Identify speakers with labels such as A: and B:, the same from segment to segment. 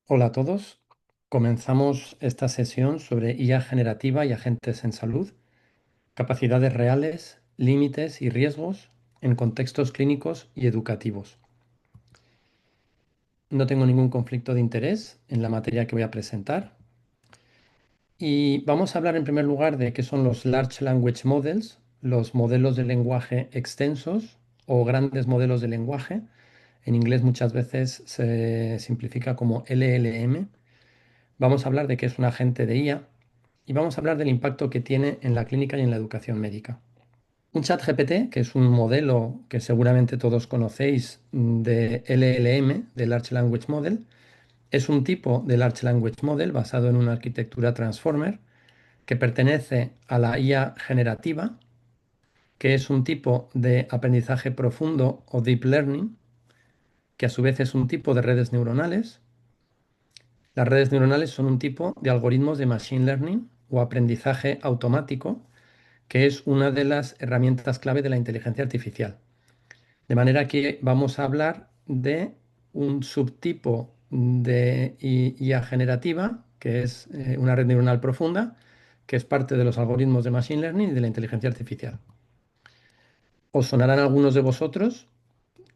A: Hola a todos. Comenzamos esta sesión sobre IA generativa y agentes en salud, capacidades reales, límites y riesgos en contextos clínicos y educativos. No tengo ningún conflicto de interés en la materia que voy a presentar y vamos a hablar en primer lugar de qué son los Large Language Models, los modelos de lenguaje extensos o grandes modelos de lenguaje. En inglés muchas veces se simplifica como LLM. Vamos a hablar de qué es un agente de IA y vamos a hablar del impacto que tiene en la clínica y en la educación médica. Un chat GPT, que es un modelo que seguramente todos conocéis de LLM, de Large Language Model, es un tipo de Large Language Model basado en una arquitectura Transformer que pertenece a la IA generativa, que es un tipo de aprendizaje profundo o deep learning, que a su vez es un tipo de redes neuronales. Las redes neuronales son un tipo de algoritmos de machine learning o aprendizaje automático, que es una de las herramientas clave de la inteligencia artificial. De manera que vamos a hablar de un subtipo de IA generativa, que es una red neuronal profunda, que es parte de los algoritmos de machine learning y de la inteligencia artificial. Os sonarán algunos de vosotros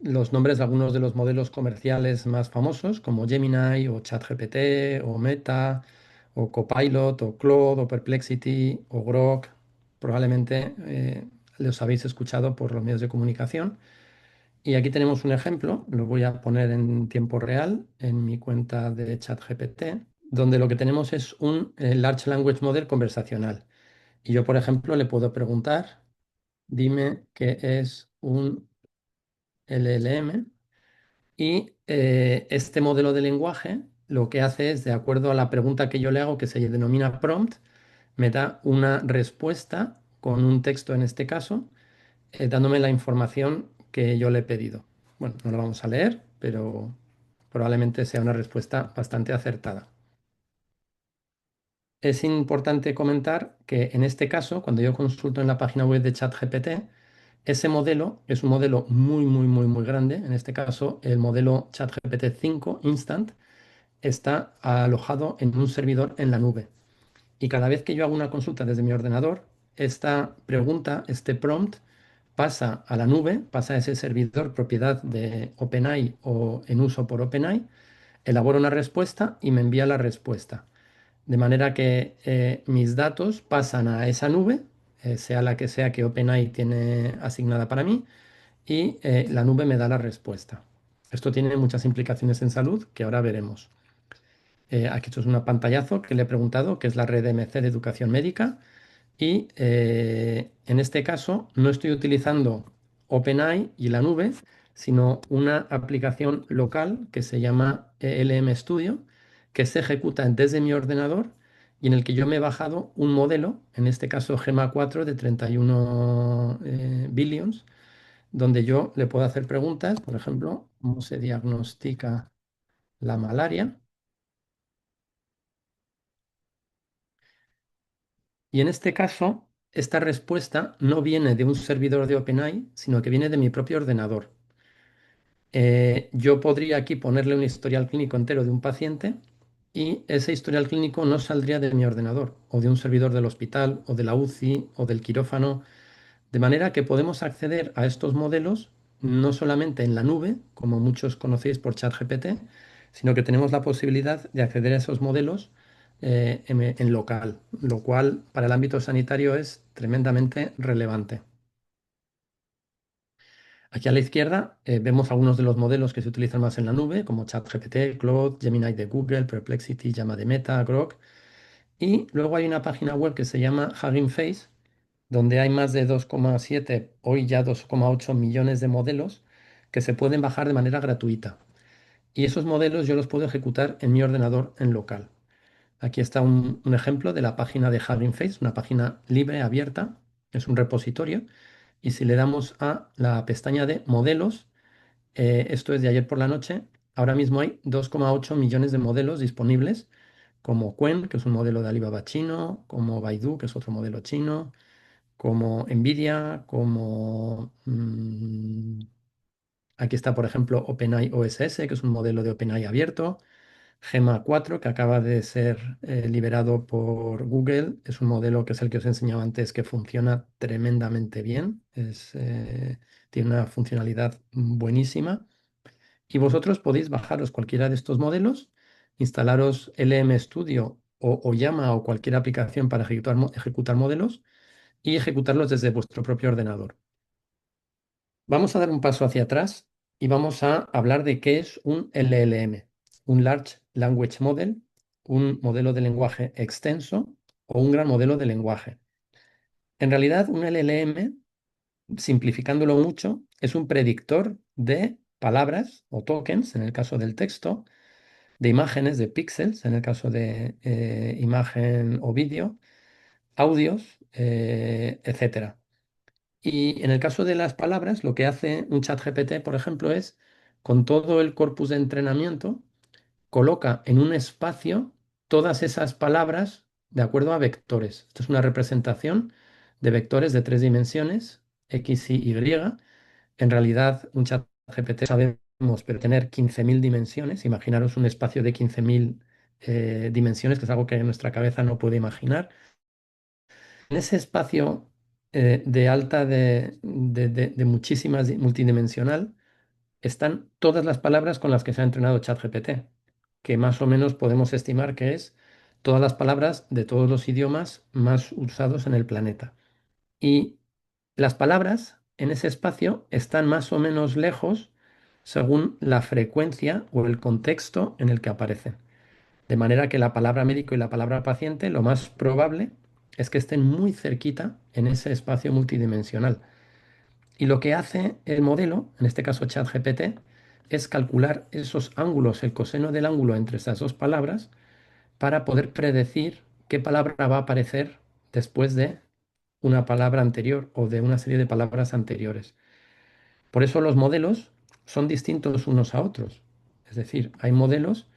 A: los nombres de algunos de los modelos comerciales más famosos, como Gemini o ChatGPT o Meta o Copilot o Claude o Perplexity o Grok. Probablemente los habéis escuchado por los medios de comunicación. Y aquí tenemos un ejemplo, lo voy a poner en tiempo real en mi cuenta de ChatGPT, donde lo que tenemos es un Large Language Model conversacional. Y yo, por ejemplo, le puedo preguntar, dime qué es un LLM. Y este modelo de lenguaje lo que hace es, de acuerdo a la pregunta que yo le hago, que se denomina prompt, me da una respuesta con un texto en este caso, dándome la información que yo le he pedido. Bueno, no lo vamos a leer, pero probablemente sea una respuesta bastante acertada. Es importante comentar que en este caso, cuando yo consulto en la página web de ChatGPT, ese modelo es un modelo muy, muy, muy, muy grande. En este caso, el modelo ChatGPT 5 Instant está alojado en un servidor en la nube. Y cada vez que yo hago una consulta desde mi ordenador, esta pregunta, este prompt, pasa a la nube, pasa a ese servidor propiedad de OpenAI o en uso por OpenAI, elabora una respuesta y me envía la respuesta. De manera que mis datos pasan a esa nube, sea la que sea que OpenAI tiene asignada para mí, y la nube me da la respuesta. Esto tiene muchas implicaciones en salud que ahora veremos. Aquí esto es un pantallazo que le he preguntado, que es la red MC de educación médica, y en este caso no estoy utilizando OpenAI y la nube, sino una aplicación local que se llama ELM Studio, que se ejecuta desde mi ordenador y en el que yo me he bajado un modelo, en este caso GEMA 4 de 31 billions, donde yo le puedo hacer preguntas, por ejemplo, ¿cómo se diagnostica la malaria? Y en este caso, esta respuesta no viene de un servidor de OpenAI, sino que viene de mi propio ordenador. Yo podría aquí ponerle un historial clínico entero de un paciente y ese historial clínico no saldría de mi ordenador o de un servidor del hospital o de la UCI o del quirófano, de manera que podemos acceder a estos modelos no solamente en la nube, como muchos conocéis por ChatGPT, sino que tenemos la posibilidad de acceder a esos modelos en local, lo cual para el ámbito sanitario es tremendamente relevante. Aquí a la izquierda vemos algunos de los modelos que se utilizan más en la nube, como ChatGPT, Claude, Gemini de Google, Perplexity, Llama de Meta, Grok. Y luego hay una página web que se llama Hugging Face, donde hay más de 2,7, hoy ya 2,8 millones de modelos que se pueden bajar de manera gratuita. Y esos modelos yo los puedo ejecutar en mi ordenador en local. Aquí está un ejemplo de la página de Hugging Face, una página libre, abierta, es un repositorio. Y si le damos a la pestaña de modelos, esto es de ayer por la noche, ahora mismo hay 2,8 millones de modelos disponibles, como Qwen, que es un modelo de Alibaba chino, como Baidu, que es otro modelo chino, como Nvidia, como aquí está, por ejemplo, OpenAI OSS, que es un modelo de OpenAI abierto. Gemma 4, que acaba de ser liberado por Google. Es un modelo que es el que os he enseñado antes, que funciona tremendamente bien. Tiene una funcionalidad buenísima. Y vosotros podéis bajaros cualquiera de estos modelos, instalaros LM Studio o Llama o cualquier aplicación para ejecutar modelos y ejecutarlos desde vuestro propio ordenador. Vamos a dar un paso hacia atrás y vamos a hablar de qué es un LLM, un Large Language Model, un modelo de lenguaje extenso o un gran modelo de lenguaje. En realidad, un LLM, simplificándolo mucho, es un predictor de palabras o tokens, en el caso del texto, de imágenes, de píxeles, en el caso de imagen o vídeo, audios, etcétera. Y en el caso de las palabras, lo que hace un chat GPT, por ejemplo, es, con todo el corpus de entrenamiento, coloca en un espacio todas esas palabras de acuerdo a vectores. Esto es una representación de vectores de 3 dimensiones, X, Y, Y. En realidad, un chat GPT sabemos, pero tener 15.000 dimensiones, imaginaros un espacio de 15.000 dimensiones, que es algo que nuestra cabeza no puede imaginar. En ese espacio de alta de muchísimas multidimensional están todas las palabras con las que se ha entrenado ChatGPT, que más o menos podemos estimar que es todas las palabras de todos los idiomas más usados en el planeta. Y las palabras en ese espacio están más o menos lejos según la frecuencia o el contexto en el que aparecen. De manera que la palabra médico y la palabra paciente, lo más probable es que estén muy cerquita en ese espacio multidimensional. Y lo que hace el modelo, en este caso ChatGPT, es calcular esos ángulos, el coseno del ángulo entre esas dos palabras, para poder predecir qué palabra va a aparecer después de una palabra anterior o de una serie de palabras anteriores. Por eso los modelos son distintos unos a otros. Es decir, hay modelos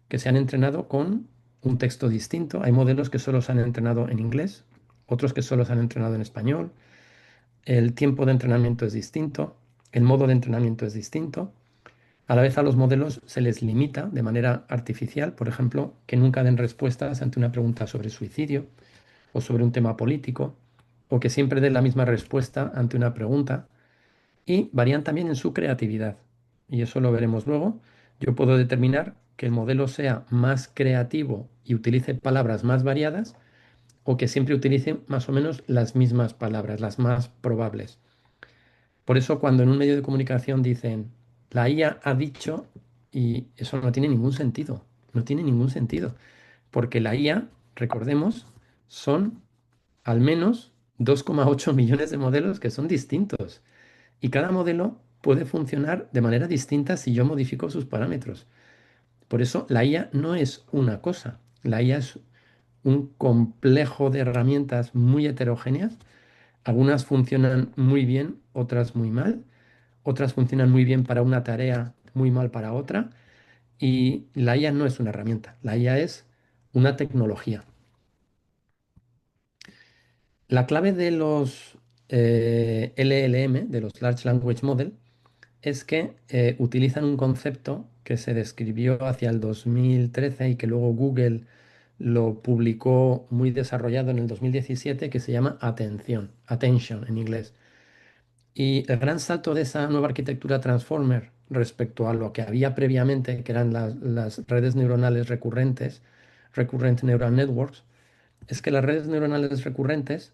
A: que se han entrenado con un texto distinto, hay modelos que solo se han entrenado en inglés, otros que solo se han entrenado en español, el tiempo de entrenamiento es distinto, el modo de entrenamiento es distinto. A la vez a los modelos se les limita de manera artificial, por ejemplo, que nunca den respuestas ante una pregunta sobre suicidio o sobre un tema político, o que siempre den la misma respuesta ante una pregunta, y varían también en su creatividad. Y eso lo veremos luego. Yo puedo determinar que el modelo sea más creativo y utilice palabras más variadas, o que siempre utilice más o menos las mismas palabras, las más probables. Por eso cuando en un medio de comunicación dicen, la IA ha dicho, y eso no tiene ningún sentido, no tiene ningún sentido, porque la IA, recordemos, son al menos 2,8 millones de modelos que son distintos. Y cada modelo puede funcionar de manera distinta si yo modifico sus parámetros. Por eso la IA no es una cosa. La IA es un complejo de herramientas muy heterogéneas. Algunas funcionan muy bien, otras muy mal. Otras funcionan muy bien para una tarea, muy mal para otra. Y la IA no es una herramienta. La IA es una tecnología. La clave de los LLM, de los Large Language Model, es que utilizan un concepto que se describió hacia el 2013 y que luego Google lo publicó muy desarrollado en el 2017, que se llama atención, attention en inglés. Y el gran salto de esa nueva arquitectura Transformer respecto a lo que había previamente, que eran las redes neuronales recurrentes, Recurrent Neural Networks, es que las redes neuronales recurrentes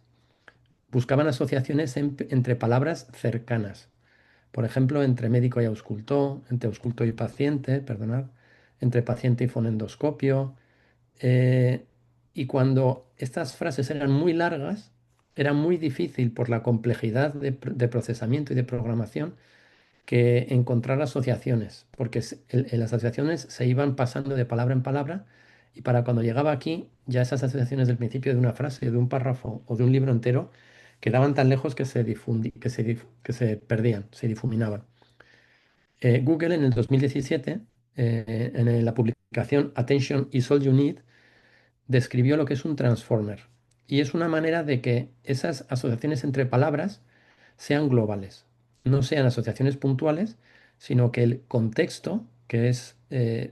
A: buscaban asociaciones entre palabras cercanas. Por ejemplo, entre médico y auscultor, entre auscultor y paciente, perdonad, entre paciente y fonendoscopio. eh, y cuando estas frases eran muy largas, era muy difícil por la complejidad de procesamiento y de programación que encontrar asociaciones, porque las asociaciones se iban pasando de palabra en palabra y para cuando llegaba aquí, ya esas asociaciones del principio de una frase, de un párrafo o de un libro entero quedaban tan lejos que que se perdían, se difuminaban. Google en el 2017, la publicación Attention is All You Need, describió lo que es un transformer. Y es una manera de que esas asociaciones entre palabras sean globales, no sean asociaciones puntuales, sino que el contexto que es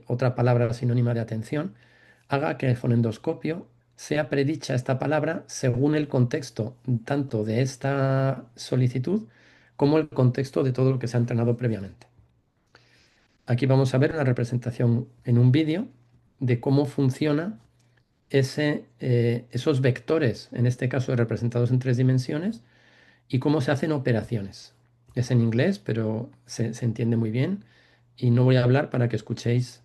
A: otra palabra sinónima de atención, haga que el fonendoscopio sea predicha esta palabra según el contexto tanto de esta solicitud como el contexto de todo lo que se ha entrenado previamente. Aquí vamos a ver una representación en un vídeo de cómo funciona esos vectores, en este caso representados en 3 dimensiones, y cómo se hacen operaciones. Es en inglés, pero se entiende muy bien y no voy a hablar para que escuchéis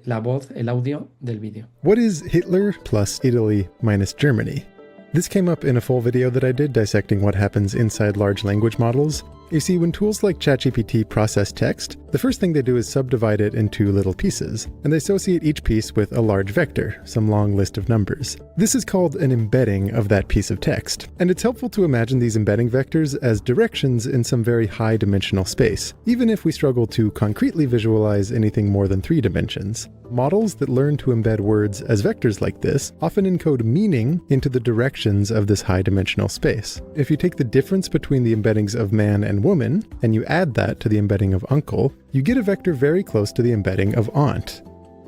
A: la voz, el audio del vídeo.
B: What is Hitler plus Italy minus Germany? This came up in a full video that I did dissecting what happens inside large language models. You see, when tools like ChatGPT process text, the first thing they do is subdivide it into little pieces, and they associate each piece with a large vector, some long list of numbers. This is called an embedding of that piece of text, and it's helpful to imagine these embedding vectors as directions in some very high-dimensional space, even if we struggle to concretely visualize anything more than 3 dimensions. Models that learn to embed words as vectors like this often encode meaning into the directions of this high-dimensional space. If you take the difference between the embeddings of man and woman, and you add that to the embedding of uncle, you get a vector very close to the embedding of aunt.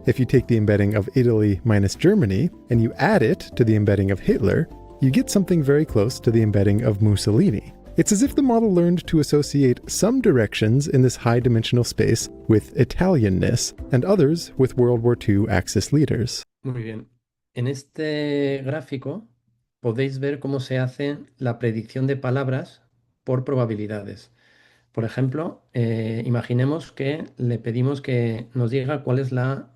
B: If you take the embedding of Italy minus Germany, and you add it to the embedding of Hitler, you get something very close to the embedding of Mussolini. It's as if the model learned to associate some directions in this high-dimensional space with Italianness, and others with World War II Axis leaders.
A: Muy bien. En este gráfico podéis ver cómo se hace la predicción de palabras por probabilidades. Por ejemplo, imaginemos que le pedimos que nos diga cuál es la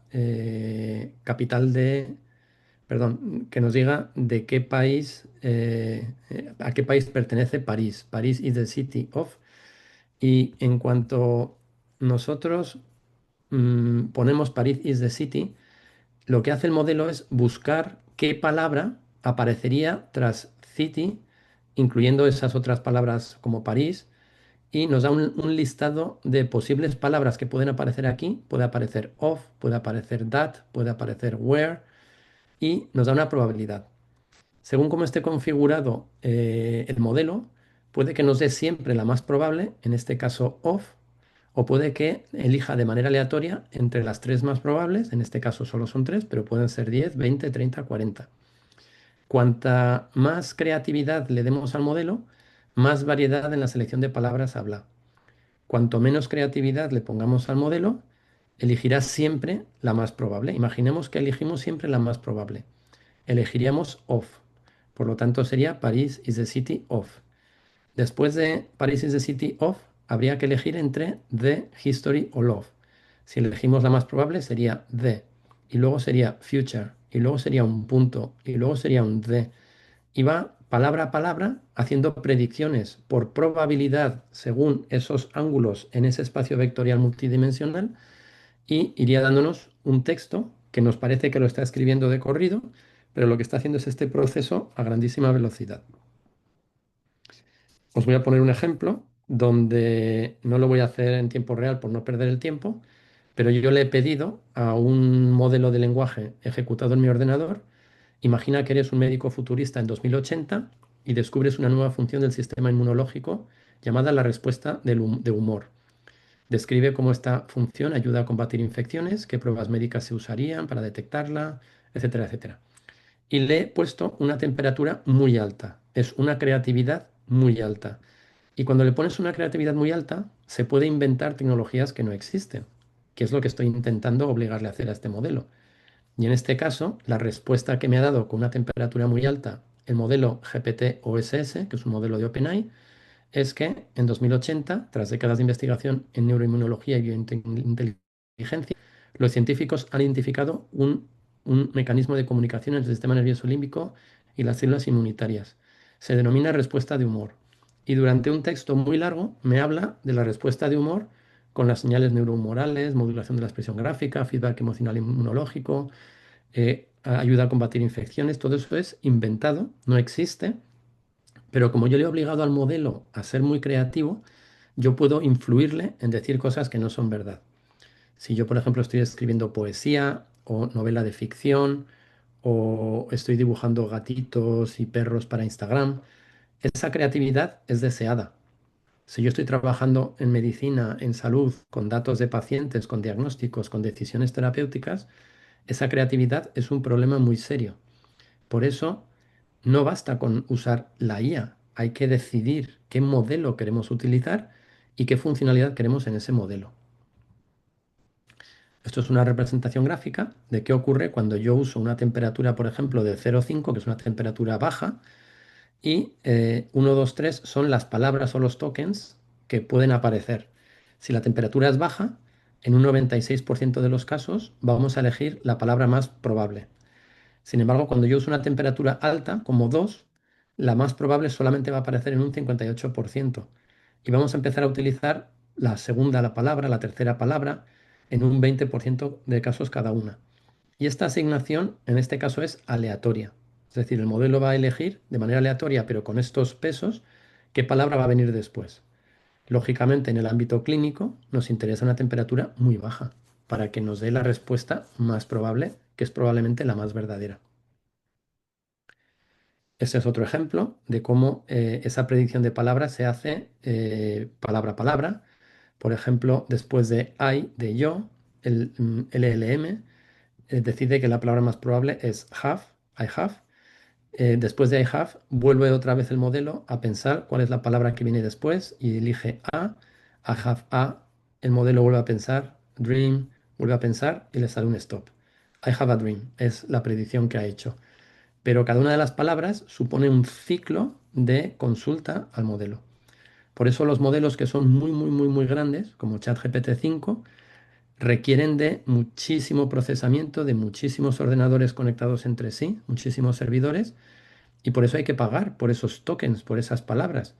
A: capital de, perdón, que nos diga de qué país, a qué país pertenece París. París is the city of. Y en cuanto nosotros ponemos París is the city, lo que hace el modelo es buscar qué palabra aparecería tras city, incluyendo esas otras palabras como París, y nos da un listado de posibles palabras que pueden aparecer aquí. Puede aparecer of, puede aparecer that, puede aparecer where, y nos da una probabilidad. Según cómo esté configurado el modelo, puede que nos dé siempre la más probable, en este caso of, o puede que elija de manera aleatoria entre las 3 más probables, en este caso solo son 3, pero pueden ser 10, 20, 30, 40. Cuanta más creatividad le demos al modelo, más variedad en la selección de palabras habla. Cuanto menos creatividad le pongamos al modelo, elegirá siempre la más probable. Imaginemos que elegimos siempre la más probable. Elegiríamos of. Por lo tanto, sería Paris is the city of. Después de Paris is the city of, habría que elegir entre the, history o love. Si elegimos la más probable, sería the. Y luego sería future. Y luego sería un punto. Y luego sería un the. Y va palabra a palabra haciendo predicciones por probabilidad según esos ángulos en ese espacio vectorial multidimensional y iría dándonos un texto que nos parece que lo está escribiendo de corrido, pero lo que está haciendo es este proceso a grandísima velocidad. Os voy a poner un ejemplo donde no lo voy a hacer en tiempo real por no perder el tiempo, pero yo le he pedido a un modelo de lenguaje ejecutado en mi ordenador. Imagina que eres un médico futurista en 2080 y descubres una nueva función del sistema inmunológico llamada la respuesta de humor. Describe cómo esta función ayuda a combatir infecciones, qué pruebas médicas se usarían para detectarla, etcétera, etcétera. Y le he puesto una temperatura muy alta. Es una creatividad muy alta. Y cuando le pones una creatividad muy alta, se puede inventar tecnologías que no existen, que es lo que estoy intentando obligarle a hacer a este modelo. Y en este caso, la respuesta que me ha dado con una temperatura muy alta el modelo GPT-OSS, que es un modelo de OpenAI, es que en 2080, tras décadas de investigación en neuroinmunología y biointeligencia, los científicos han identificado un mecanismo de comunicación entre el sistema nervioso límbico y las células inmunitarias. Se denomina respuesta de humor. Y durante un texto muy largo me habla de la respuesta de humor con las señales neurohumorales, modulación de la expresión gráfica, feedback emocional inmunológico, ayuda a combatir infecciones. Todo eso es inventado, no existe, pero como yo le he obligado al modelo a ser muy creativo, yo puedo influirle en decir cosas que no son verdad. Si yo, por ejemplo, estoy escribiendo poesía o novela de ficción o estoy dibujando gatitos y perros para Instagram, esa creatividad es deseada. Si yo estoy trabajando en medicina, en salud, con datos de pacientes, con diagnósticos, con decisiones terapéuticas, esa creatividad es un problema muy serio. Por eso no basta con usar la IA, hay que decidir qué modelo queremos utilizar y qué funcionalidad queremos en ese modelo. Esto es una representación gráfica de qué ocurre cuando yo uso una temperatura, por ejemplo, de 0,5, que es una temperatura baja, y 1, 2, 3 son las palabras o los tokens que pueden aparecer. Si la temperatura es baja, en un 96% de los casos vamos a elegir la palabra más probable. Sin embargo, cuando yo uso una temperatura alta, como 2, la más probable solamente va a aparecer en un 58%. Y vamos a empezar a utilizar la segunda la palabra, la tercera palabra, en un 20% de casos cada una. Y esta asignación, en este caso, es aleatoria. Es decir, el modelo va a elegir de manera aleatoria, pero con estos pesos, qué palabra va a venir después. Lógicamente, en el ámbito clínico, nos interesa una temperatura muy baja para que nos dé la respuesta más probable, que es probablemente la más verdadera. Ese es otro ejemplo de cómo esa predicción de palabras se hace palabra a palabra. Por ejemplo, después de I, de yo, el LLM decide que la palabra más probable es have, I have. Después de I have, vuelve otra vez el modelo a pensar cuál es la palabra que viene después y elige I have a. El modelo vuelve a pensar, dream, vuelve a pensar y le sale un stop. I have a dream, es la predicción que ha hecho. Pero cada una de las palabras supone un ciclo de consulta al modelo. Por eso los modelos que son muy, muy, muy, muy grandes, como ChatGPT 5, requieren de muchísimo procesamiento, de muchísimos ordenadores conectados entre sí, muchísimos servidores, y por eso hay que pagar por esos tokens, por esas palabras.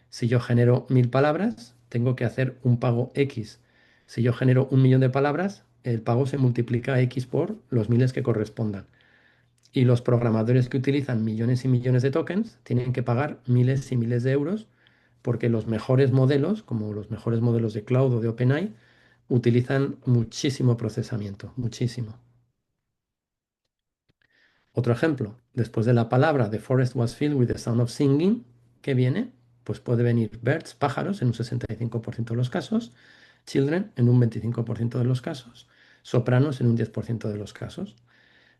A: Si yo genero 1000 palabras, tengo que hacer un pago X. Si yo genero 1 millón de palabras, el pago se multiplica X por los miles que correspondan. Y los programadores que utilizan millones y millones de tokens tienen que pagar miles y miles de euros porque los mejores modelos, como los mejores modelos de Cloud o de OpenAI, utilizan muchísimo procesamiento, muchísimo. Otro ejemplo, después de la palabra The forest was filled with the sound of singing, ¿qué viene? Pues puede venir birds, pájaros, en un 65% de los casos, children en un 25% de los casos, sopranos en un 10% de los casos.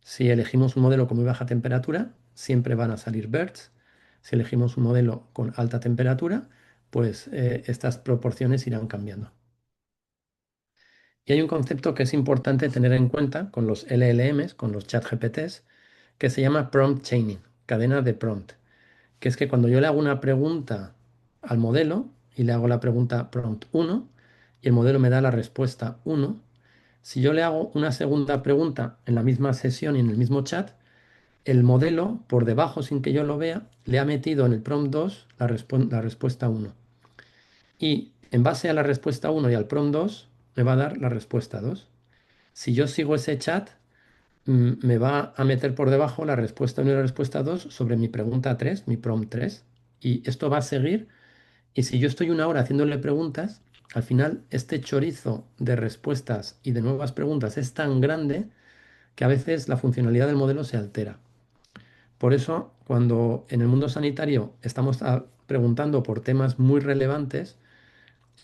A: Si elegimos un modelo con muy baja temperatura, siempre van a salir birds. Si elegimos un modelo con alta temperatura, pues estas proporciones irán cambiando. Y hay un concepto que es importante tener en cuenta con los LLMs, con los ChatGPTs, que se llama prompt chaining, cadena de prompt, que es que cuando yo le hago una pregunta al modelo y le hago la pregunta prompt 1 y el modelo me da la respuesta 1, si yo le hago una segunda pregunta en la misma sesión y en el mismo chat, el modelo, por debajo, sin que yo lo vea, le ha metido en el prompt 2 la respuesta 1. Y en base a la respuesta 1 y al prompt 2, me va a dar la respuesta 2. Si yo sigo ese chat, me va a meter por debajo la respuesta 1 y la respuesta 2 sobre mi pregunta 3, mi prompt 3. Y esto va a seguir. Y si yo estoy una hora haciéndole preguntas, al final este chorizo de respuestas y de nuevas preguntas es tan grande que a veces la funcionalidad del modelo se altera. Por eso, cuando en el mundo sanitario estamos preguntando por temas muy relevantes,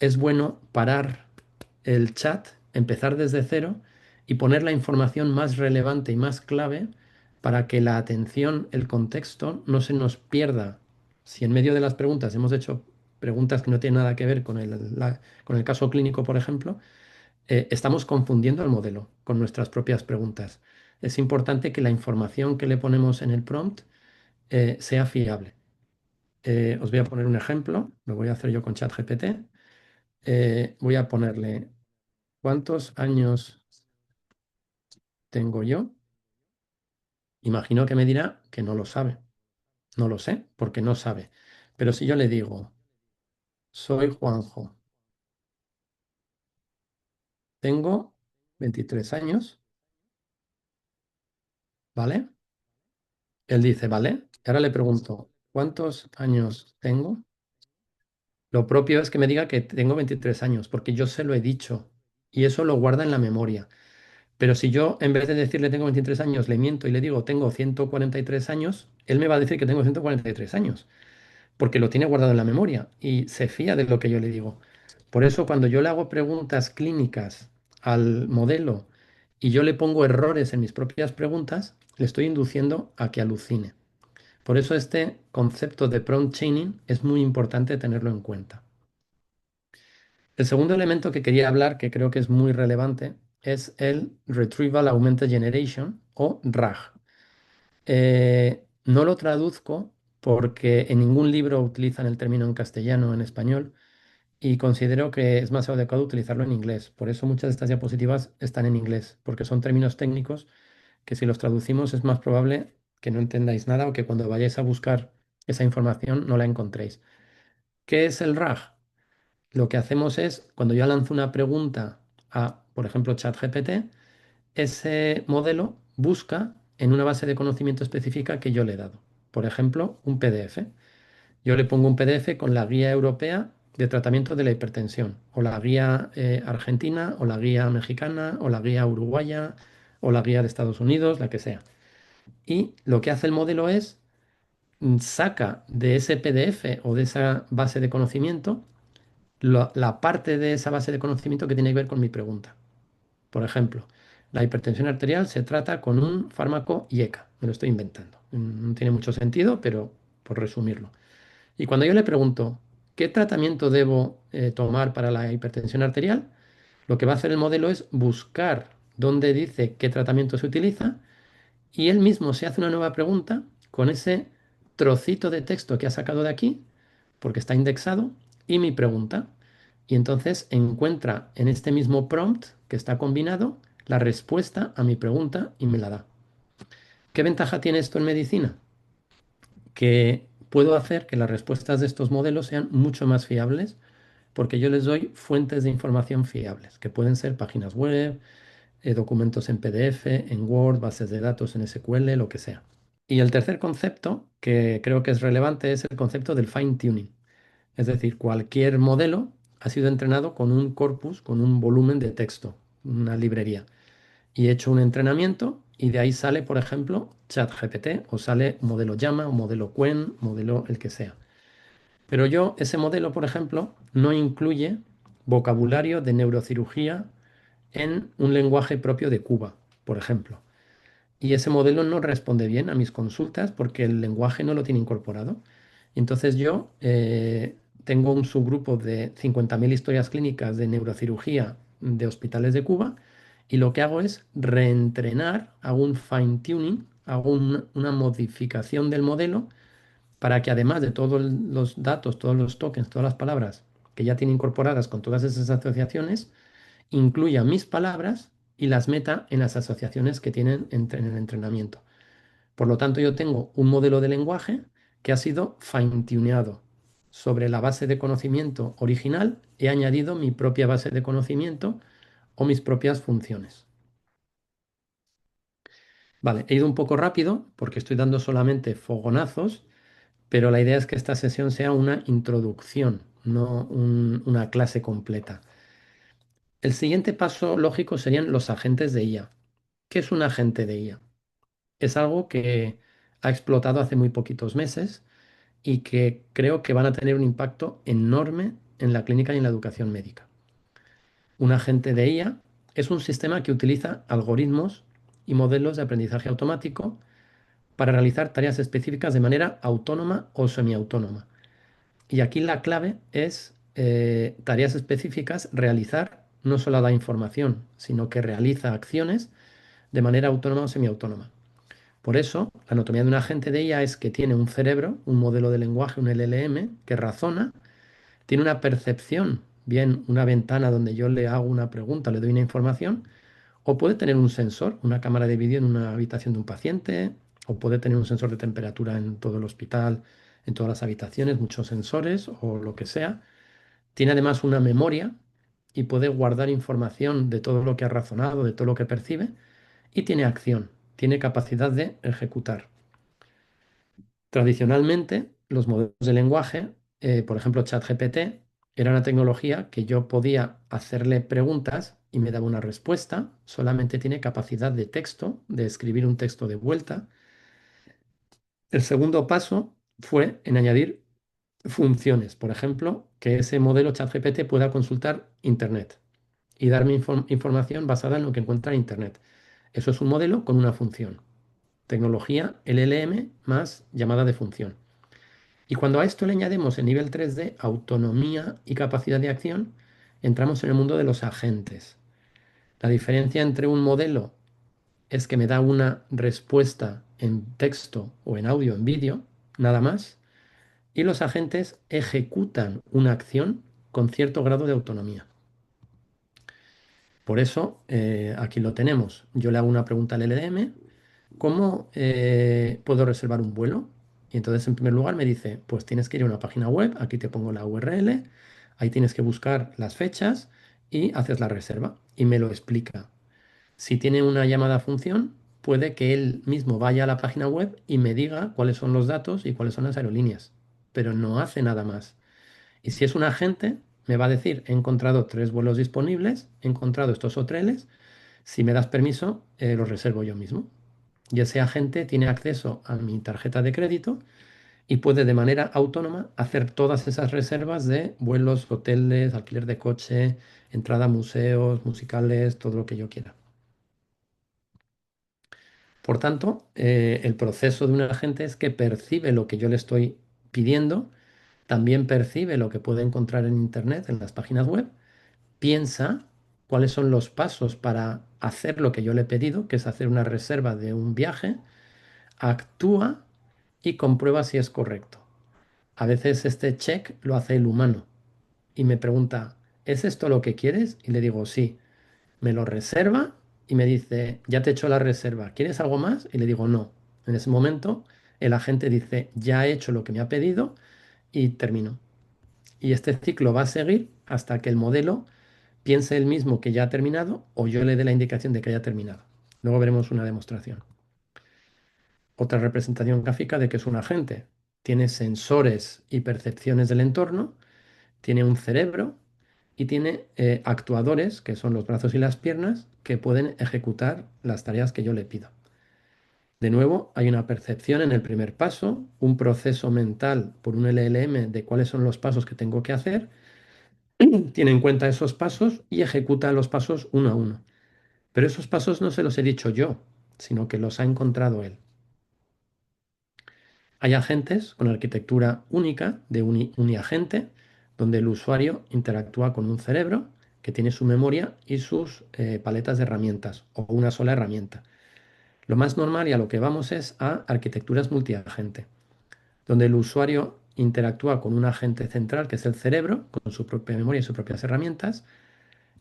A: es bueno parar el chat, empezar desde cero y poner la información más relevante y más clave para que la atención, el contexto no se nos pierda. Si en medio de las preguntas hemos hecho preguntas que no tienen nada que ver con con el caso clínico, por ejemplo, estamos confundiendo el modelo con nuestras propias preguntas. Es importante que la información que le ponemos en el prompt sea fiable. Os voy a poner un ejemplo, lo voy a hacer yo con ChatGPT. Voy a ponerle ¿cuántos años tengo yo? Imagino que me dirá que no lo sabe. No lo sé, porque no sabe. Pero si yo le digo, soy Juanjo, tengo 23 años, ¿vale? Él dice, ¿vale? Y ahora le pregunto, ¿cuántos años tengo? Lo propio es que me diga que tengo 23 años, porque yo se lo he dicho y eso lo guarda en la memoria. Pero si yo, en vez de decirle tengo 23 años, le miento y le digo tengo 143 años, él me va a decir que tengo 143 años. porque lo tiene guardado en la memoria y se fía de lo que yo le digo. Por eso cuando yo le hago preguntas clínicas al modelo y yo le pongo errores en mis propias preguntas, le estoy induciendo a que alucine. Por eso este concepto de prompt chaining es muy importante tenerlo en cuenta. El segundo elemento que quería hablar, que creo que es muy relevante, es el Retrieval Augmented Generation o RAG. No lo traduzco porque en ningún libro utilizan el término en castellano o en español y considero que es más adecuado utilizarlo en inglés. Por eso muchas de estas diapositivas están en inglés, porque son términos técnicos que si los traducimos es más probable que no entendáis nada o que cuando vayáis a buscar esa información no la encontréis. ¿Qué es el RAG? Lo que hacemos es, cuando yo lanzo una pregunta a, por ejemplo, ChatGPT, ese modelo busca en una base de conocimiento específica que yo le he dado. Por ejemplo, un PDF. Yo le pongo un PDF con la guía europea de tratamiento de la hipertensión, o la guía argentina, o la guía mexicana, o la guía uruguaya, o la guía de Estados Unidos, la que sea. Y lo que hace el modelo es saca de ese PDF o de esa base de conocimiento la parte de esa base de conocimiento que tiene que ver con mi pregunta. Por ejemplo, la hipertensión arterial se trata con un fármaco IECA, me lo estoy inventando. No tiene mucho sentido, pero por resumirlo. Y cuando yo le pregunto, ¿qué tratamiento debo tomar para la hipertensión arterial? Lo que va a hacer el modelo es buscar dónde dice qué tratamiento se utiliza y él mismo se hace una nueva pregunta con ese trocito de texto que ha sacado de aquí, porque está indexado, y mi pregunta. Y entonces encuentra en este mismo prompt que está combinado la respuesta a mi pregunta y me la da. ¿Qué ventaja tiene esto en medicina? Que puedo hacer que las respuestas de estos modelos sean mucho más fiables porque yo les doy fuentes de información fiables, que pueden ser páginas web, documentos en PDF, en Word, bases de datos en SQL, lo que sea. Y el tercer concepto que creo que es relevante es el concepto del fine tuning. Es decir, cualquier modelo ha sido entrenado con un corpus, con un volumen de texto, una librería. Y he hecho un entrenamiento y de ahí sale, por ejemplo, ChatGPT o sale modelo Llama o modelo Qwen, modelo el que sea. Pero yo, ese modelo, por ejemplo, no incluye vocabulario de neurocirugía en un lenguaje propio de Cuba, por ejemplo. Y ese modelo no responde bien a mis consultas porque el lenguaje no lo tiene incorporado. Entonces yo tengo un subgrupo de 50.000 historias clínicas de neurocirugía de hospitales de Cuba y lo que hago es reentrenar, hago un fine tuning, hago una modificación del modelo para que además de todos los datos, todos los tokens, todas las palabras que ya tiene incorporadas con todas esas asociaciones, incluya mis palabras y las meta en las asociaciones que tienen en el entrenamiento. Por lo tanto, yo tengo un modelo de lenguaje que ha sido fine-tuneado. Sobre la base de conocimiento original he añadido mi propia base de conocimiento o mis propias funciones. Vale, he ido un poco rápido porque estoy dando solamente fogonazos, pero la idea es que esta sesión sea una introducción, no una clase completa. El siguiente paso lógico serían los agentes de IA. ¿Qué es un agente de IA? Es algo que ha explotado hace muy poquitos meses y que creo que van a tener un impacto enorme en la clínica y en la educación médica. Un agente de IA es un sistema que utiliza algoritmos y modelos de aprendizaje automático para realizar tareas específicas de manera autónoma o semiautónoma. Y aquí la clave es tareas específicas, realizar no solo da información, sino que realiza acciones de manera autónoma o semiautónoma. Por eso, la anatomía de un agente de IA es que tiene un cerebro, un modelo de lenguaje, un LLM, que razona, tiene una percepción, bien una ventana donde yo le hago una pregunta, le doy una información, o puede tener un sensor, una cámara de vídeo en una habitación de un paciente, o puede tener un sensor de temperatura en todo el hospital, en todas las habitaciones, muchos sensores o lo que sea. Tiene además una memoria y puede guardar información de todo lo que ha razonado, de todo lo que percibe, y tiene acción, tiene capacidad de ejecutar. Tradicionalmente, los modelos de lenguaje, por ejemplo, ChatGPT, era una tecnología que yo podía hacerle preguntas y me daba una respuesta. Solamente tiene capacidad de texto, de escribir un texto de vuelta. El segundo paso fue en añadir funciones. Por ejemplo, que ese modelo ChatGPT pueda consultar Internet y darme información basada en lo que encuentra en Internet. Eso es un modelo con una función. Tecnología LLM más llamada de función. Y cuando a esto le añadimos el nivel 3 de autonomía y capacidad de acción, entramos en el mundo de los agentes. La diferencia entre un modelo es que me da una respuesta en texto o en audio, en vídeo, nada más, y los agentes ejecutan una acción con cierto grado de autonomía. Por eso, aquí lo tenemos. Yo le hago una pregunta al LLM, ¿cómo puedo reservar un vuelo? Y entonces, en primer lugar, me dice, pues tienes que ir a una página web, aquí te pongo la URL, ahí tienes que buscar las fechas y haces la reserva. Y me lo explica. Si tiene una llamada a función, puede que él mismo vaya a la página web y me diga cuáles son los datos y cuáles son las aerolíneas, pero no hace nada más. Y si es un agente, me va a decir, he encontrado 3 vuelos disponibles, he encontrado estos hoteles, si me das permiso, los reservo yo mismo. Y ese agente tiene acceso a mi tarjeta de crédito y puede de manera autónoma hacer todas esas reservas de vuelos, hoteles, alquiler de coche, entrada a museos, musicales, todo lo que yo quiera. Por tanto, el proceso de un agente es que percibe lo que yo le estoy pidiendo, también percibe lo que puede encontrar en Internet, en las páginas web, piensa cuáles son los pasos para hacer lo que yo le he pedido, que es hacer una reserva de un viaje, actúa y comprueba si es correcto. A veces este check lo hace el humano y me pregunta, ¿es esto lo que quieres? Y le digo, sí. Me lo reserva y me dice, ya te he hecho la reserva, ¿quieres algo más? Y le digo, no. En ese momento el agente dice, ya he hecho lo que me ha pedido y termino. Y este ciclo va a seguir hasta que el modelo piense él mismo que ya ha terminado o yo le dé la indicación de que haya terminado. Luego veremos una demostración. Otra representación gráfica de que es un agente. Tiene sensores y percepciones del entorno, tiene un cerebro y tiene actuadores, que son los brazos y las piernas, que pueden ejecutar las tareas que yo le pido. De nuevo, hay una percepción en el primer paso, un proceso mental por un LLM de cuáles son los pasos que tengo que hacer, tiene en cuenta esos pasos y ejecuta los pasos uno a uno. Pero esos pasos no se los he dicho yo, sino que los ha encontrado él. Hay agentes con arquitectura única de uniagente, donde el usuario interactúa con un cerebro que tiene su memoria y sus paletas de herramientas o una sola herramienta. Lo más normal y a lo que vamos es a arquitecturas multiagente, donde el usuario interactúa con un agente central que es el cerebro, con su propia memoria y sus propias herramientas,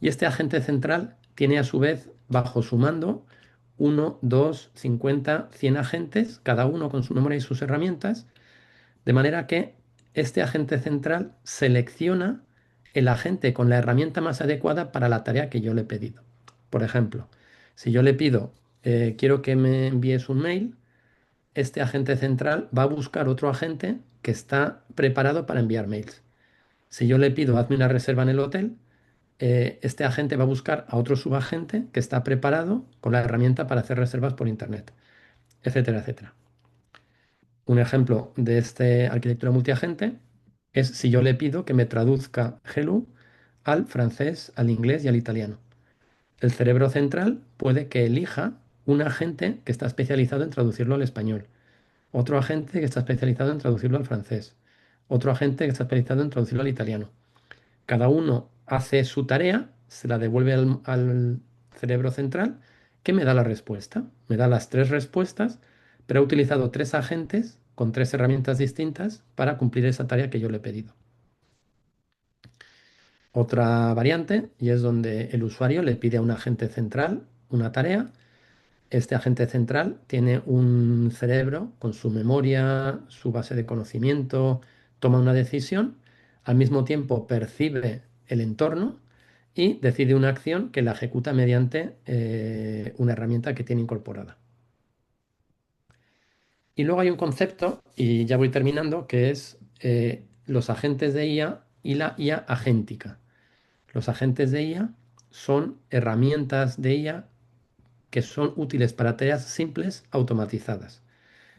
A: y este agente central tiene a su vez bajo su mando 1, 2, 50, 100 agentes, cada uno con su memoria y sus herramientas, de manera que este agente central selecciona el agente con la herramienta más adecuada para la tarea que yo le he pedido. Por ejemplo, si yo le pido, quiero que me envíes un mail, este agente central va a buscar otro agente que está preparado para enviar mails. Si yo le pido, hazme una reserva en el hotel, este agente va a buscar a otro subagente que está preparado con la herramienta para hacer reservas por Internet, etcétera, etcétera. Un ejemplo de esta arquitectura multiagente es si yo le pido que me traduzca Hello al francés, al inglés y al italiano. El cerebro central puede que elija un agente que está especializado en traducirlo al español, otro agente que está especializado en traducirlo al francés, otro agente que está especializado en traducirlo al italiano. Cada uno hace su tarea, se la devuelve al cerebro central, que me da la respuesta. Me da las 3 respuestas, pero ha utilizado 3 agentes con 3 herramientas distintas para cumplir esa tarea que yo le he pedido. Otra variante, y es donde el usuario le pide a un agente central una tarea. Este agente central tiene un cerebro con su memoria, su base de conocimiento, toma una decisión, al mismo tiempo percibe el entorno y decide una acción que la ejecuta mediante una herramienta que tiene incorporada. Y luego hay un concepto, y ya voy terminando, que es los agentes de IA y la IA agéntica. Los agentes de IA son herramientas de IA que son útiles para tareas simples automatizadas,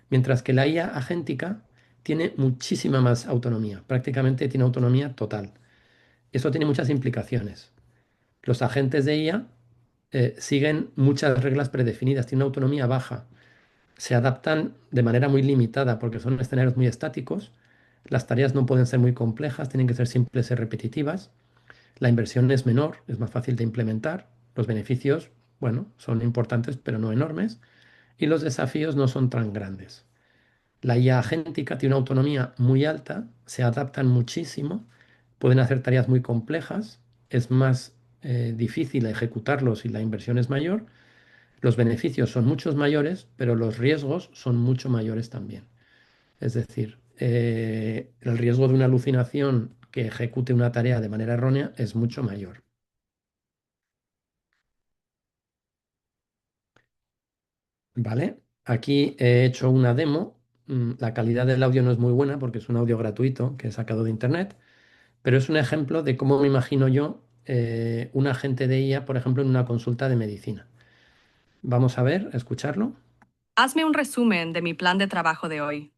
A: mientras que la IA agéntica tiene muchísima más autonomía, prácticamente tiene autonomía total. Esto tiene muchas implicaciones. Los agentes de IA siguen muchas reglas predefinidas, tienen una autonomía baja, se adaptan de manera muy limitada porque son escenarios muy estáticos, las tareas no pueden ser muy complejas, tienen que ser simples y repetitivas, la inversión es menor, es más fácil de implementar, los beneficios, bueno, son importantes pero no enormes, y los desafíos no son tan grandes. La IA agéntica tiene una autonomía muy alta, se adaptan muchísimo, pueden hacer tareas muy complejas, es más difícil ejecutarlos y la inversión es mayor. Los beneficios son muchos mayores, pero los riesgos son mucho mayores también. Es decir, el riesgo de una alucinación que ejecute una tarea de manera errónea es mucho mayor. ¿Vale? Aquí he hecho una demo. La calidad del audio no es muy buena porque es un audio gratuito que he sacado de internet, pero es un ejemplo de cómo me imagino yo un agente de IA, por ejemplo, en una consulta de medicina. Vamos a ver, a escucharlo.
C: Hazme un resumen de mi plan de trabajo de hoy.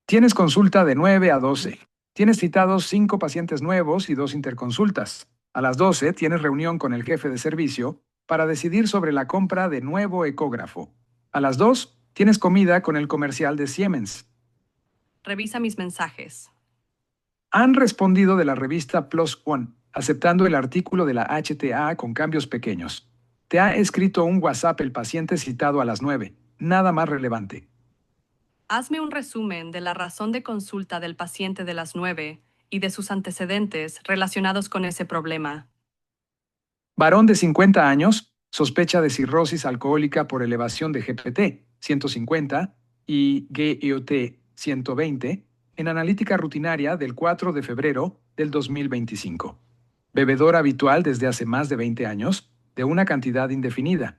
D: Tienes consulta de 9 a 12. Tienes citados 5 pacientes nuevos y 2 interconsultas. A las 12 tienes reunión con el jefe de servicio para decidir sobre la compra de nuevo ecógrafo. A las 2 tienes comida con el comercial de Siemens.
C: Revisa mis mensajes.
D: Han respondido de la revista Plus One, aceptando el artículo de la HTA con cambios pequeños. Te ha escrito un WhatsApp el paciente citado a las 9. Nada más relevante.
C: Hazme un resumen de la razón de consulta del paciente de las 9 y de sus antecedentes relacionados con ese problema.
D: Varón de 50 años, sospecha de cirrosis alcohólica por elevación de GPT 150 y GEOT 120 en analítica rutinaria del 4 de febrero del 2025. Bebedor habitual desde hace más de 20 años, de una cantidad indefinida.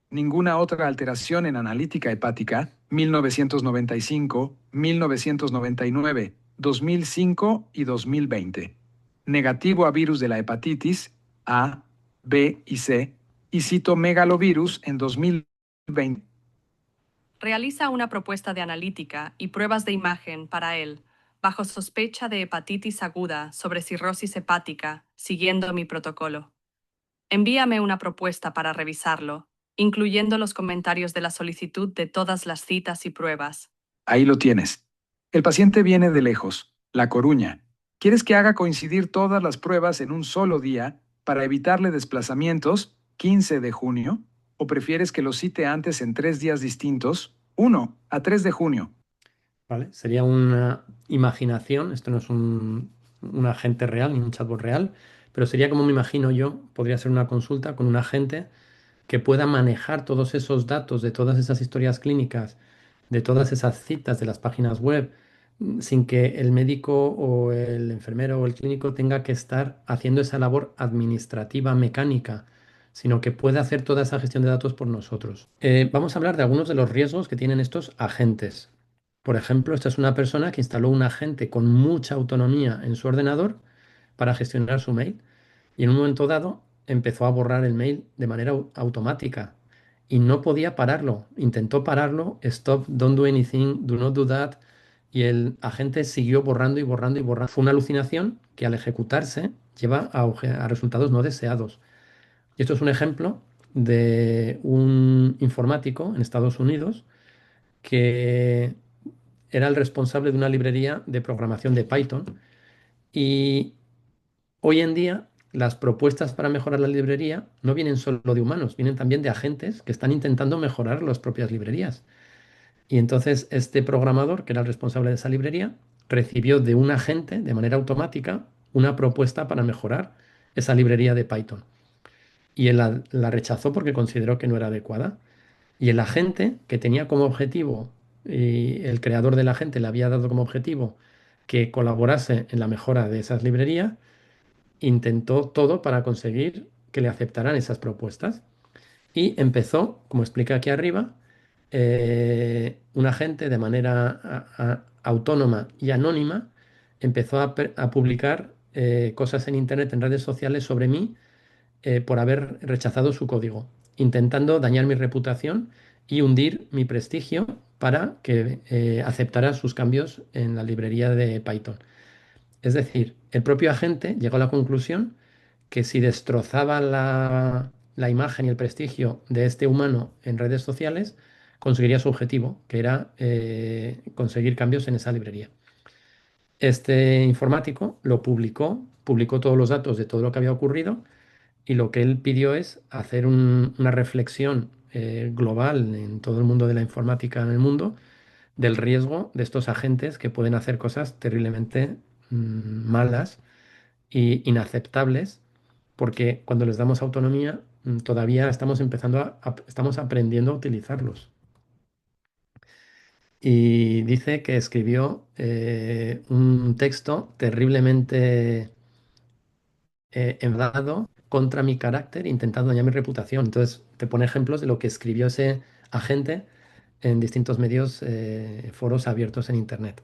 D: Ninguna otra alteración en analítica hepática 1995, 1999, 2005 y 2020. Negativo a virus de la hepatitis A, B y C, y citomegalovirus en 2020.
C: Realiza una propuesta de analítica y pruebas de imagen para él, bajo sospecha de hepatitis aguda sobre cirrosis hepática, siguiendo mi protocolo. Envíame una propuesta para revisarlo, incluyendo los comentarios de la solicitud de todas las citas y pruebas.
D: Ahí lo tienes. El paciente viene de lejos, La Coruña. ¿Quieres que haga coincidir todas las pruebas en un solo día para evitarle desplazamientos, 15 de junio? ¿O prefieres que lo cite antes en 3 días distintos, 1 a 3 de junio?
A: ¿Vale? Sería una imaginación, esto no es un agente real ni un chatbot real, pero sería como me imagino yo, podría ser una consulta con un agente que pueda manejar todos esos datos de todas esas historias clínicas, de todas esas citas de las páginas web, sin que el médico o el enfermero o el clínico tenga que estar haciendo esa labor administrativa mecánica, sino que pueda hacer toda esa gestión de datos por nosotros. Vamos a hablar de algunos de los riesgos que tienen estos agentes. Por ejemplo, esta es una persona que instaló un agente con mucha autonomía en su ordenador para gestionar su mail y en un momento dado empezó a borrar el mail de manera automática y no podía pararlo. Intentó pararlo, stop, don't do anything, do not do that, y el agente siguió borrando y borrando y borrando. Fue una alucinación que al ejecutarse lleva a resultados no deseados. Y esto es un ejemplo de un informático en Estados Unidos que era el responsable de una librería de programación de Python y hoy en día las propuestas para mejorar la librería no vienen solo de humanos, vienen también de agentes que están intentando mejorar las propias librerías. Y entonces este programador, que era el responsable de esa librería, recibió de un agente de manera automática una propuesta para mejorar esa librería de Python. Y él la rechazó porque consideró que no era adecuada. Y el agente que tenía como objetivo, y el creador del agente le había dado como objetivo que colaborase en la mejora de esas librerías, intentó todo para conseguir que le aceptaran esas propuestas. Y empezó, como explica aquí arriba, un agente de manera autónoma y anónima empezó a publicar cosas en Internet, en redes sociales sobre mí por haber rechazado su código, intentando dañar mi reputación y hundir mi prestigio para que aceptara sus cambios en la librería de Python. Es decir, el propio agente llegó a la conclusión que si destrozaba la imagen y el prestigio de este humano en redes sociales, conseguiría su objetivo, que era conseguir cambios en esa librería. Este informático lo publicó todos los datos de todo lo que había ocurrido y lo que él pidió es hacer una reflexión global en todo el mundo de la informática en el mundo del riesgo de estos agentes que pueden hacer cosas terriblemente malas e inaceptables, porque cuando les damos autonomía todavía estamos empezando estamos aprendiendo a utilizarlos. Y dice que escribió un texto terriblemente enfadado contra mi carácter, intentando dañar mi reputación. Entonces, te pone ejemplos de lo que escribió ese agente en distintos medios, foros abiertos en Internet.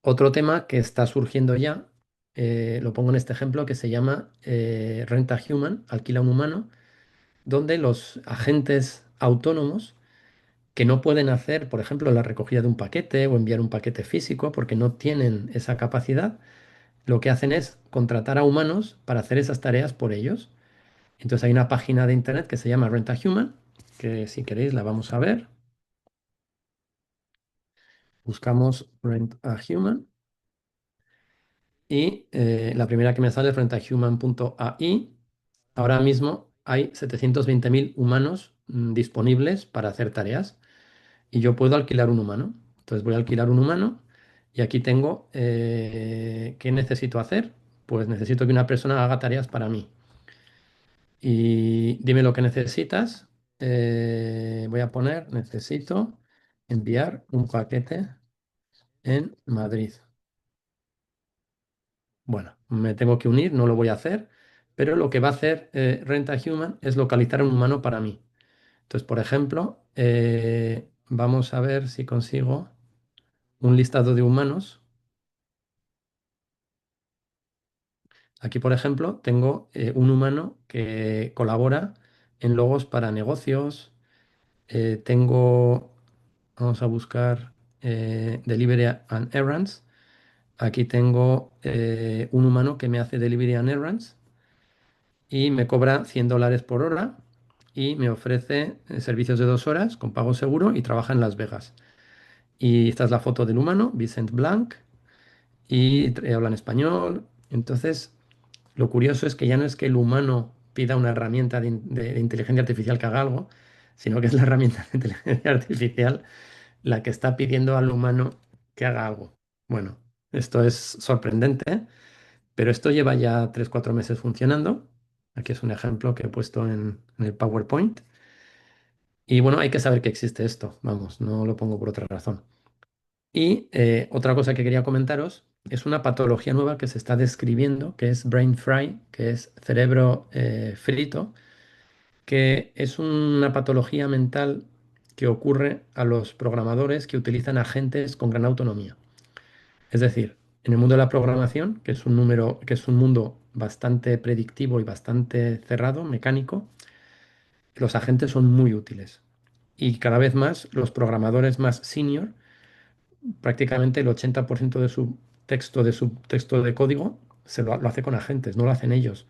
A: Otro tema que está surgiendo ya, lo pongo en este ejemplo, que se llama Renta Human, alquila un humano, donde los agentes autónomos que no pueden hacer, por ejemplo, la recogida de un paquete o enviar un paquete físico porque no tienen esa capacidad, lo que hacen es contratar a humanos para hacer esas tareas por ellos. Entonces hay una página de internet que se llama Rent a Human, que si queréis la vamos a ver. Buscamos Rent a Human y la primera que me sale es rentahuman.ai. Ahora mismo hay 720.000 humanos disponibles para hacer tareas y yo puedo alquilar un humano. Entonces voy a alquilar un humano y aquí tengo ¿qué necesito hacer? Pues necesito que una persona haga tareas para mí. Y dime lo que necesitas. Voy a poner, necesito enviar un paquete en Madrid. Bueno, me tengo que unir, no lo voy a hacer, pero lo que va a hacer Renta Human es localizar a un humano para mí. Entonces, por ejemplo, vamos a ver si consigo un listado de humanos. Aquí, por ejemplo, tengo un humano que colabora en logos para negocios. Tengo, vamos a buscar Delivery and Errands. Aquí tengo un humano que me hace Delivery and Errands y me cobra $100 por hora y me ofrece servicios de 2 horas con pago seguro y trabaja en Las Vegas. Y esta es la foto del humano, Vicent Blanc, y habla en español. Entonces, lo curioso es que ya no es que el humano pida una herramienta de inteligencia artificial que haga algo, sino que es la herramienta de inteligencia artificial la que está pidiendo al humano que haga algo. Bueno, esto es sorprendente, pero esto lleva ya 3 o 4 meses funcionando. Aquí es un ejemplo que he puesto en el PowerPoint. Y bueno, hay que saber que existe esto, vamos, no lo pongo por otra razón. Y otra cosa que quería comentaros es una patología nueva que se está describiendo, que es brain fry, que es cerebro frito, que es una patología mental que ocurre a los programadores que utilizan agentes con gran autonomía. Es decir, en el mundo de la programación, que es un mundo bastante predictivo y bastante cerrado, mecánico, los agentes son muy útiles. Y cada vez más los programadores más senior, prácticamente el 80% de su texto de código lo hace con agentes, no lo hacen ellos,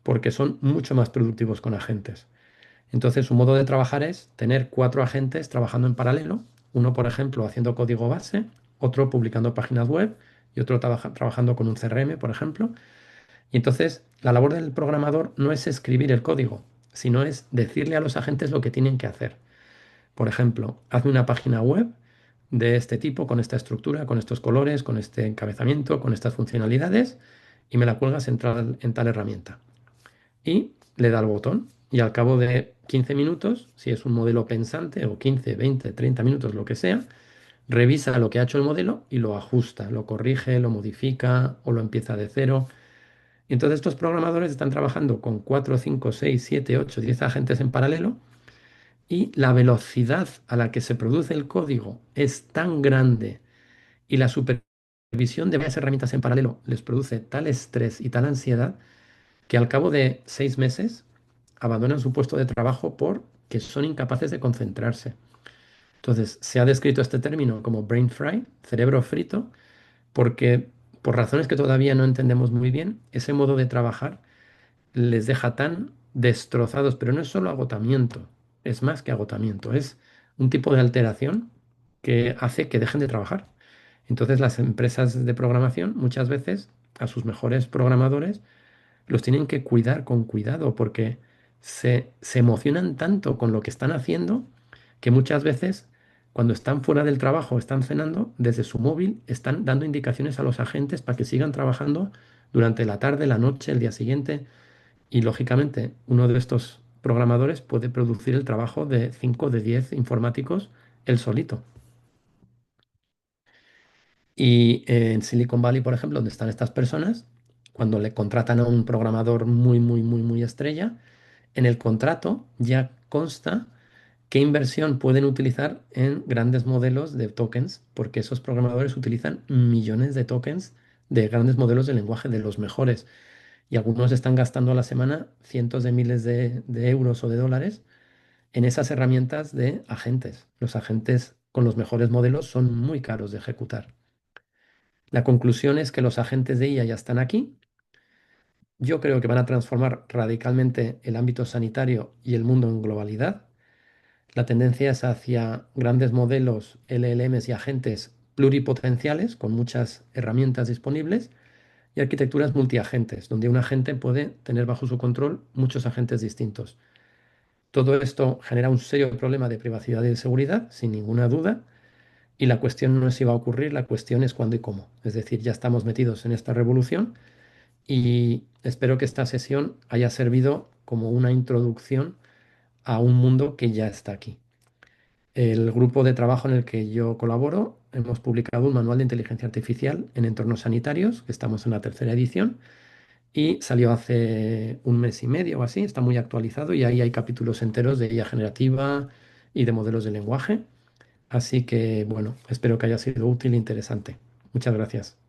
A: porque son mucho más productivos con agentes. Entonces, su modo de trabajar es tener 4 agentes trabajando en paralelo, uno, por ejemplo, haciendo código base, otro publicando páginas web y otro trabajando con un CRM, por ejemplo. Y entonces, la labor del programador no es escribir el código, sino es decirle a los agentes lo que tienen que hacer. Por ejemplo, hazme una página web de este tipo, con esta estructura, con estos colores, con este encabezamiento, con estas funcionalidades, y me la cuelgas en tal herramienta y le da al botón y al cabo de 15 minutos, si es un modelo pensante, o 15, 20, 30 minutos, lo que sea, revisa lo que ha hecho el modelo y lo ajusta, lo corrige, lo modifica o lo empieza de cero. Y entonces estos programadores están trabajando con 4, 5, 6, 7, 8, 10 agentes en paralelo y la velocidad a la que se produce el código es tan grande y la supervisión de varias herramientas en paralelo les produce tal estrés y tal ansiedad que al cabo de 6 meses abandonan su puesto de trabajo porque son incapaces de concentrarse. Entonces, se ha descrito este término como brain fry, cerebro frito, porque por razones que todavía no entendemos muy bien, ese modo de trabajar les deja tan destrozados, pero no es solo agotamiento, es más que agotamiento, es un tipo de alteración que hace que dejen de trabajar. Entonces las empresas de programación muchas veces a sus mejores programadores los tienen que cuidar con cuidado porque se emocionan tanto con lo que están haciendo que muchas veces cuando están fuera del trabajo, están cenando, desde su móvil están dando indicaciones a los agentes para que sigan trabajando durante la tarde, la noche, el día siguiente. Y lógicamente, uno de estos programadores puede producir el trabajo de 5 de 10 informáticos él solito. Y en Silicon Valley, por ejemplo, donde están estas personas, cuando le contratan a un programador muy, muy, muy, muy estrella, en el contrato ya consta qué inversión pueden utilizar en grandes modelos de tokens, porque esos programadores utilizan millones de tokens de grandes modelos de lenguaje, de los mejores. Y algunos están gastando a la semana cientos de miles de euros o de dólares en esas herramientas de agentes. Los agentes con los mejores modelos son muy caros de ejecutar. La conclusión es que los agentes de IA ya están aquí. Yo creo que van a transformar radicalmente el ámbito sanitario y el mundo en globalidad. La tendencia es hacia grandes modelos LLMs y agentes pluripotenciales con muchas herramientas disponibles y arquitecturas multiagentes, donde un agente puede tener bajo su control muchos agentes distintos. Todo esto genera un serio problema de privacidad y de seguridad, sin ninguna duda, y la cuestión no es si va a ocurrir, la cuestión es cuándo y cómo. Es decir, ya estamos metidos en esta revolución y espero que esta sesión haya servido como una introducción a un mundo que ya está aquí. El grupo de trabajo en el que yo colaboro, hemos publicado un manual de inteligencia artificial en entornos sanitarios, que estamos en la tercera edición, y salió hace un mes y medio o así, está muy actualizado y ahí hay capítulos enteros de IA generativa y de modelos de lenguaje. Así que, bueno, espero que haya sido útil e interesante. Muchas gracias.